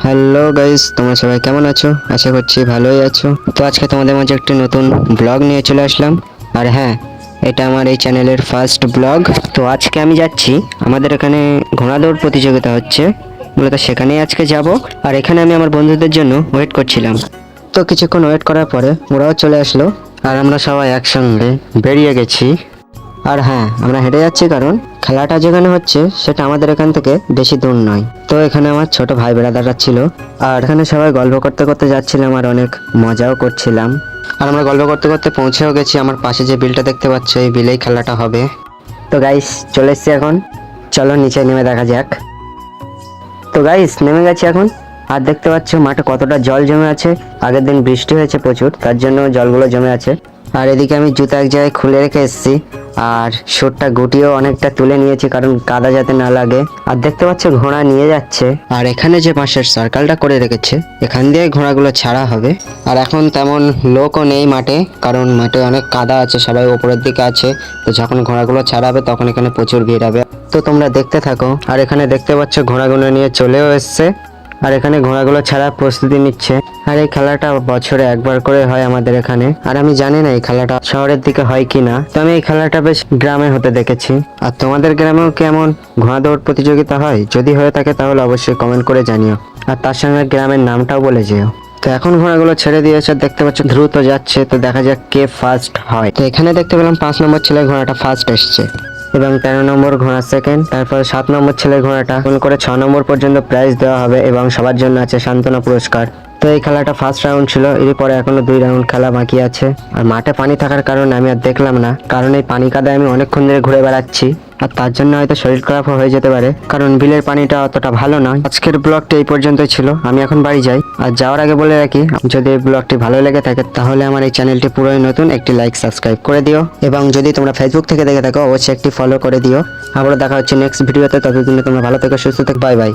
Hello guys, তোমরা সবাই কেমন আছো? আশা করছি ভালোই আছো। তো আজকে তোমাদের মাঝে একটি নতুন ব্লগ নিয়ে চলে আসলাম। আর হ্যাঁ, এটা আমার এই চ্যানেলের ফার্স্ট ব্লগ। তো আজকে আমি যাচ্ছি, আমাদের এখানে ঘোড়া দৌড় প্রতিযোগিতা হচ্ছে, মূলত সেখানেই আজকে যাব। আর এখানে আমি আমার বন্ধুদের জন্য ওয়েট করছিলাম। তো কিছুক্ষণ ওয়েট করার পরে ওরাও চলে আসলো, আর আমরা সবাই একসঙ্গে বেরিয়ে গেছি। আর হ্যাঁ, আমরা হেঁটে যাচ্ছি কারণ খেলাটা যেখানে হচ্ছে সেটা আমাদের এখান থেকে বেশি দূর নয়। তো এখানে আমার ছোট ভাই বেড়াদাররা ছিল, আর এখানে সবাই গল্প করতে করতে যাচ্ছিলাম আর অনেক মজাও করছিলাম। আর আমরা গল্প করতে করতে পৌঁছেও গেছি। আমার পাশে যে বিলটা দেখতে পাচ্ছ, এই বিলেই খেলাটা হবে। তো গাইস, চলে এসছি এখন, চলো নিচে নেমে দেখা যাক। তো গাইস, নেমে গেছি এখন। আর দেখতে পাচ্ছ মাঠে কতটা জল জমে আছে। আগের দিন বৃষ্টি হয়েছে প্রচুর, তার জন্য জলগুলো জমে আছে। আর এদিকে আমি জুতা এক জায়গায় খুলে রেখে এসেছি, আর শোটটা গুটিয়েও অনেকটা তুলে নিয়েছি কারণ কাদা যাতে না লাগে। আর দেখতে পাচ্ছ ঘোড়া নিয়ে যাচ্ছে, আর এখানে যে পাশের সার্কেলটা করে রেখেছে এখান দিয়ে ঘোড়াগুলো ছাড়া হবে। আর এখন তেমন লোকও নেই মাঠে, কারণ মাঠে অনেক কাদা আছে, সবাই ওপরের দিকে আছে। তো যখন ঘোড়াগুলো ছাড়া হবে তখন এখানে প্রচুর ভিড় হবে। তো তোমরা দেখতে থাকো। আর এখানে দেখতে পাচ্ছ ঘোড়াগুলো নিয়ে চলেও এসছে, আর এখানে ঘোড়াগুলো ছাড়ার প্রস্তুতি নিচ্ছে। আর এই খেলাটা বছরে একবার করে হয় আমাদের এখানে। আর আমি জানি না এই খেলাটা শহরের দিকে হয় কিনা, তো আমি এই খেলাটা বেশ গ্রামে হতে দেখেছি। আর তোমাদের গ্রামেও কেমন ঘোড়া দৌড় প্রতিযোগিতা হয়? যদি হয়ে থাকে তাহলে অবশ্যই কমেন্ট করে জানিও, আর তার সঙ্গে গ্রামের নামটাও বলে যেও। তো এখন ঘোড়াগুলো ছেড়ে দিয়েছে, দেখতে পাচ্ছ দ্রুত যাচ্ছে। তো দেখা যাক কে ফার্স্ট হয়। তো এখানে দেখতে পেলাম 5 নম্বর ছেলের ঘোড়াটা ফার্স্ট এসছে, এবং 13 নম্বর ঘোড়া সেকেন্ড। তারপর 7 নম্বর ছেলের ঘোড়াটা ফোন করে 6 নম্বর পর্যন্ত প্রাইজ দেওয়া হবে, এবং সবার জন্য আছে সান্ত্বনা পুরস্কার। তো এই খেলাটা ফার্স্ট রাউন্ড ছিল, এরপরে এখনো 2 রাউন্ড খেলা বাকি আছে। আর মাঠে পানি থাকার কারণে আমি আর দেখলাম না, কারণ এই পানি কাদায় আমি অনেকক্ষণ ধরে ঘুরে বেড়াচ্ছি। আর তার জন্য হয়তো শরীর খারাপও হয়ে যেতে পারে, কারণ বিলের পানিটা অতটা ভালো নয়। আজকের ব্লগটি এই পর্যন্তই ছিল, আমি এখন বাড়ি যাই। আর যাওয়ার আগে বলে রাখি, যদি এই ব্লগটি ভালো লেগে থাকে তাহলে আমার এই চ্যানেলটি পুরোই নতুন, একটি লাইক সাবস্ক্রাইব করে দিও। এবং যদি তোমরা ফেসবুক থেকে দেখে থাকো অবশ্যই একটি ফলো করে দিও। আবারও দেখা হচ্ছে নেক্সট ভিডিওতে, ততদিনে তোমরা ভালো থেকো, সুস্থ থেকো, বাই বাই।